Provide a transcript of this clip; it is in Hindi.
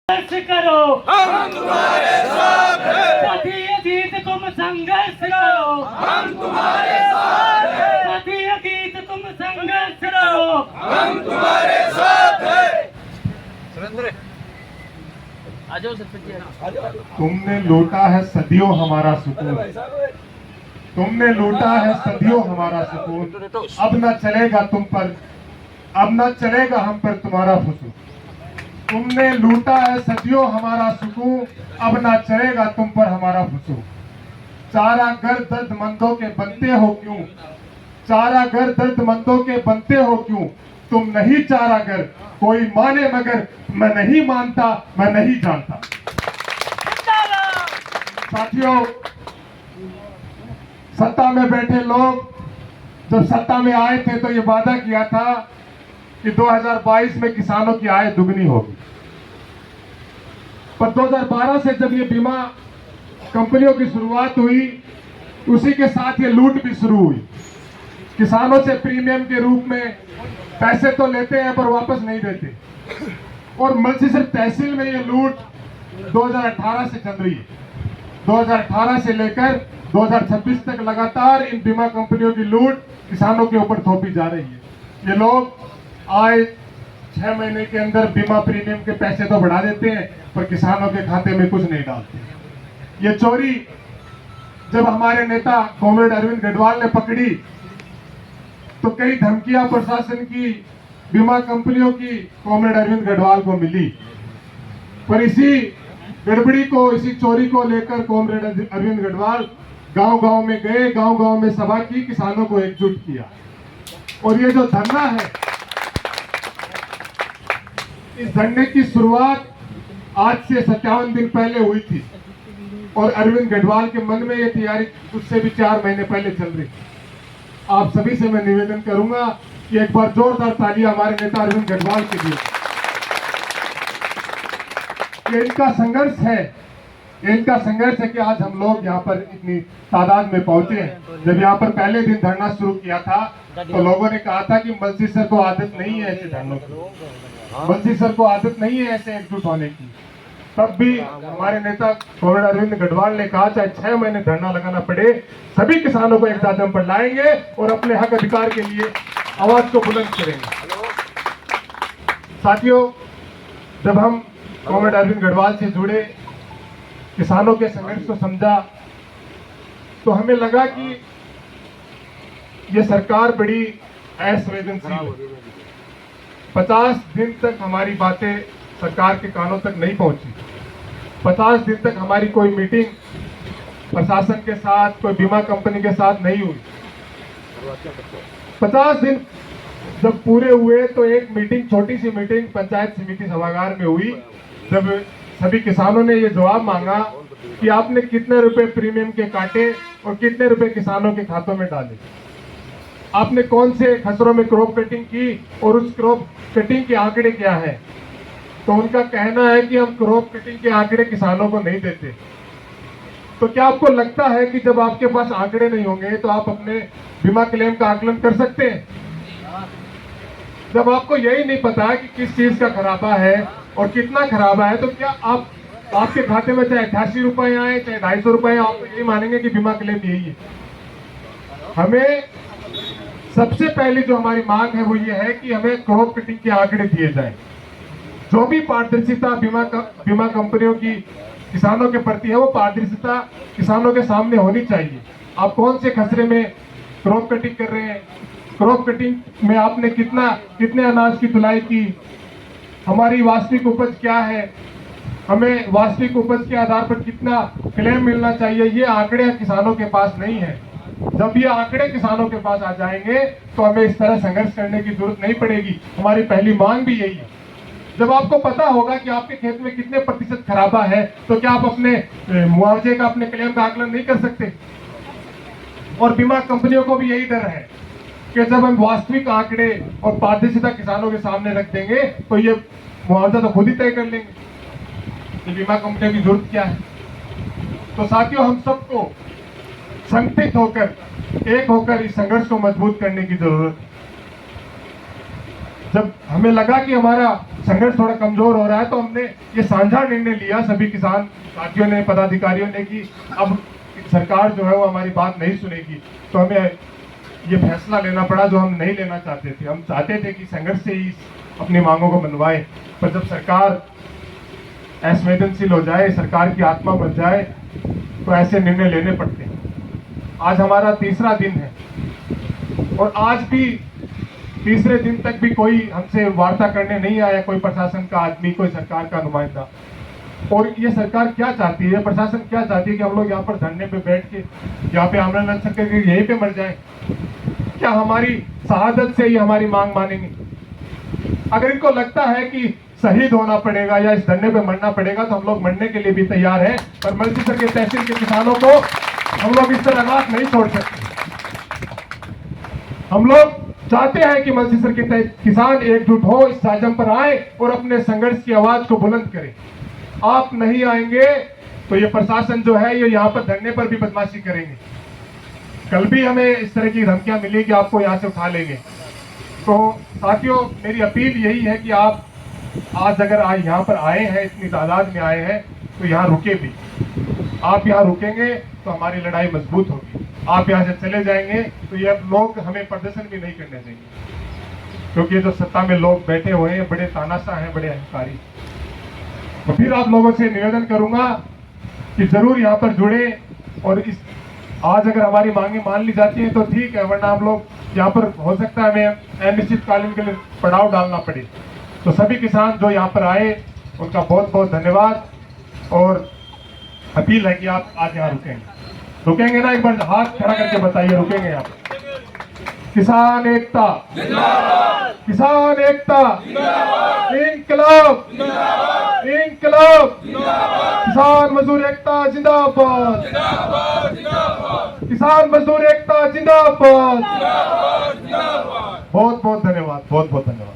संघर्ष करो, हम तुम्हारे साथ हैं। साथी अजीत तुम संघर्ष करो, हम तुम्हारे साथ हैं। साथी अजीत तुम संघर्ष करो, हम तुम्हारे साथ हैं। तुमने लूटा है सदियों हमारा सुकून, तुमने लूटा है सदियों हमारा सुकून। अब न चलेगा तुम पर, अब न चलेगा हम पर तुम्हारा फुसूल। तुमने लूटा है सदियों हमारा सुकून, अब न चलेगा तुम पर हमारा फुसूल। चारा घर दर्दमंदों के बनते हो क्यों, चारा घर दर्दमंदों के बनते हो क्यों। तुम नहीं चारा घर कोई माने मगर मैं नहीं मानता, मैं नहीं जानता। साथियों, सत्ता में बैठे लोग जब सत्ता में आए थे तो ये वादा किया था कि 2022 में किसानों की आय दुगनी होगी। पर 2012 से जब ये बीमा कंपनियों की शुरुआत हुई, उसी के साथ ये लूट भी शुरू हुई। किसानों से प्रीमियम के रूप में पैसे तो लेते हैं पर वापस नहीं देते, और मल्टीसर तहसील में ये लूट 2018 से चल रही है। 2018 से लेकर 2026 तक लगातार इन बीमा कंपनियों की लूट किसानों के ऊपर थोपी जा रही है। ये लोग आए 6 महीने के अंदर बीमा प्रीमियम के पैसे तो बढ़ा देते हैं पर किसानों के खाते में कुछ नहीं डालते। ये चोरी जब हमारे नेता कॉमरेड अरविंद गढ़वाल ने पकड़ी तो कई धमकियां प्रशासन की बीमा कंपनियों की कॉमरेड अरविंद गढ़वाल को मिली, पर इसी गड़बड़ी को, इसी चोरी को लेकर कॉमरेड अरविंद गढ़वाल गांव-गांव में गए, गांव-गांव में सभा की, किसानों को एकजुट किया। और ये जो धरना है, इस धरने की शुरुआत आज से 57 दिन पहले हुई थी और अरविंद गढ़वाल के मन में ये तैयारी उससे भी 4 महीने पहले चल रही थी। आप सभी से मैं निवेदन करूंगा कि एक बार जोरदार तालियां हमारे नेता अरविंद गढ़वाल के लिए। ये इनका संघर्ष है, ये इनका संघर्ष है कि आज हम लोग यहाँ पर इतनी तादाद में पहुंचे हैं। जब यहाँ पर पहले दिन धरना शुरू किया था तो लोगों ने कहा था कि मंत्री सर को आदत नहीं है ऐसे धरनों की, मंत्री सर को आदत नहीं है ऐसे एकजुट होने की। तब भी हमारे नेता कॉमरेड अरविंद गढ़वाल ने कहा चाहे 6 महीने धरना लगाना पड़े, सभी किसानों को एक कदम पर लाएंगे और अपने हक अधिकार के लिए आवाज को बुलंद करेंगे। साथियों, जब हम कॉमरेड अरविंद गढ़वाल से जुड़े, किसानों के संघर्ष को समझा, तो हमें लगा कि ये सरकार बड़ी असंवेदनशील है। 50 दिन तक हमारी बातें सरकार के कानों तक नहीं पहुंची। 50 दिन तक हमारी कोई मीटिंग प्रशासन के साथ, कोई बीमा कंपनी के साथ नहीं हुई। 50 दिन जब पूरे हुए तो एक मीटिंग, छोटी सी मीटिंग पंचायत समिति सभागार में हुई, जब सभी किसानों ने ये जवाब मांगा कि आपने कितने रुपए प्रीमियम के काटे और कितने रुपए किसानों के खातों में डाले, आपने कौन से खसरों में क्रॉप कटिंग की और उस क्रॉप कटिंग के आंकड़े क्या है। तो उनका कहना है कि हम क्रॉप कटिंग के आंकड़े किसानों को नहीं देते। तो क्या आपको लगता है कि जब आपके पास आंकड़े नहीं होंगे तो आप अपने बीमा क्लेम का आकलन कर सकते हैं? जब आपको यही नहीं पता कि किस चीज का खराबा है और कितना खराबा है, तो क्या आप, आपके खाते में चाहे 88 रुपए आए चाहे 250 रुपए, आप यही मानेंगे कि बीमा क्लेम यही है? हमें सबसे पहले जो हमारी मांग है वो ये है कि हमें क्रॉप कटिंग के आंकड़े दिए जाएं। जो भी पारदर्शिता बीमा कंपनियों की किसानों के प्रति है, वो पारदर्शिता किसानों के सामने होनी चाहिए। आप कौन से खसरे में क्रॉप कटिंग कर रहे हैं, क्रॉप कटिंग में आपने कितने अनाज की तुलाई की, हमारी वास्तविक उपज क्या है, हमें वास्तविक उपज के आधार पर कितना क्लेम मिलना चाहिए, ये आंकड़े किसानों के पास नहीं है। जब ये आंकड़े किसानों के पास आ जाएंगे तो हमें इस तरह संघर्ष करने की जरूरत नहीं पड़ेगी। हमारी पहली मांग भी यही है। जब आपको पता होगा कि आपके खेत में कितने प्रतिशत खराबा है, तो क्या आप अपने मुआवजे का, अपने क्लेम का आकलन नहीं कर सकते? और बीमा कंपनियों को भी यही डर है कि जब हम वास्तविक आंकड़े और पारदर्शिता किसानों के सामने रख देंगे तो ये मुआवजा तो खुद ही तय कर लेंगे। तो बीमा कंपनियों की जरूरत क्या है? तो साथियों, हम सबको संगठित होकर, एक होकर इस संघर्ष को मजबूत करने की जरूरत है। जब हमें लगा कि हमारा संघर्ष थोड़ा कमजोर हो रहा है तो हमने ये साझा निर्णय लिया सभी किसान साथियों ने, पदाधिकारियों ने, कि अब सरकार जो है वो हमारी बात नहीं सुनेगी। तो हमें ये फैसला लेना पड़ा जो हम नहीं लेना चाहते थे। हम चाहते थे कि संघर्ष से ही अपनी मांगों को मनवाए, पर जब सरकार असंवेदनशील हो जाए, सरकार की आत्मा बन जाए, तो ऐसे निर्णय लेने पड़ते हैं। आज हमारा तीसरा दिन है और आज भी तीसरे दिन तक भी कोई हमसे वार्ता करने नहीं आया, कोई प्रशासन का आदमी, कोई सरकार का नुमाइंदा। और ये सरकार क्या चाहती है, प्रशासन क्या चाहती है कि हम लोग यहाँ पर धरने पे बैठ के, यहाँ पे आंदोलन लड़ सकते हैं, यहीं पे मर जाएं? क्या हमारी शहादत से ही हमारी मांग मानेंगे? अगर इनको लगता है कि शहीद होना पड़ेगा या इस धरने पे मरना पड़ेगा तो हम लोग मरने के लिए भी तैयार हैं, पर मल्टीसर के तहसील के किसानों को हम लोग इस तरह अनाथ नहीं छोड़ सकते। हम लोग चाहते हैं कि मल्टीसर के किसान एकजुट हो, इस साजम पर आए और अपने संघर्ष की आवाज को बुलंद करें। आप नहीं आएंगे तो ये प्रशासन जो है ये यहाँ पर धरने पर भी बदमाशी करेंगे। कल भी हमें इस तरह की धमकियां मिली कि आपको यहाँ से उठा लेंगे। तो साथियों, मेरी अपील यही है कि आप आज अगर आज यहाँ पर आए हैं, इतनी तादाद में आए हैं, तो यहाँ रुके भी। आप यहाँ रुकेंगे तो हमारी लड़ाई मजबूत होगी। आप यहाँ से चले जाएंगे तो ये लोग हमें प्रदर्शन भी नहीं करने देंगे, क्योंकि ये जो सत्ता में लोग बैठे हुए हैं बड़े तानाशाह हैं, बड़े अहंकारी। तो फिर आप लोगों से निवेदन करूंगा कि जरूर यहाँ पर जुड़े, और इस आज अगर हमारी मांगे मान ली जाती हैं तो ठीक है, वरना हम लोग यहाँ पर हो सकता है हमें अनिश्चितकालीन के लिए पड़ाव डालना पड़े। तो सभी किसान जो यहाँ पर आए उनका बहुत बहुत धन्यवाद, और अपील है कि आप आज यहाँ रुकेंगे ना? एक बार हाथ खड़ा करके बताइए, रुकेंगे आप? किसान एकता, किसान एकता, इंकलाब, इंकलाब, किसान मजदूर एकता जिंदाबाद, किसान मजदूर एकता जिंदाबाद। बहुत बहुत धन्यवाद, बहुत बहुत धन्यवाद।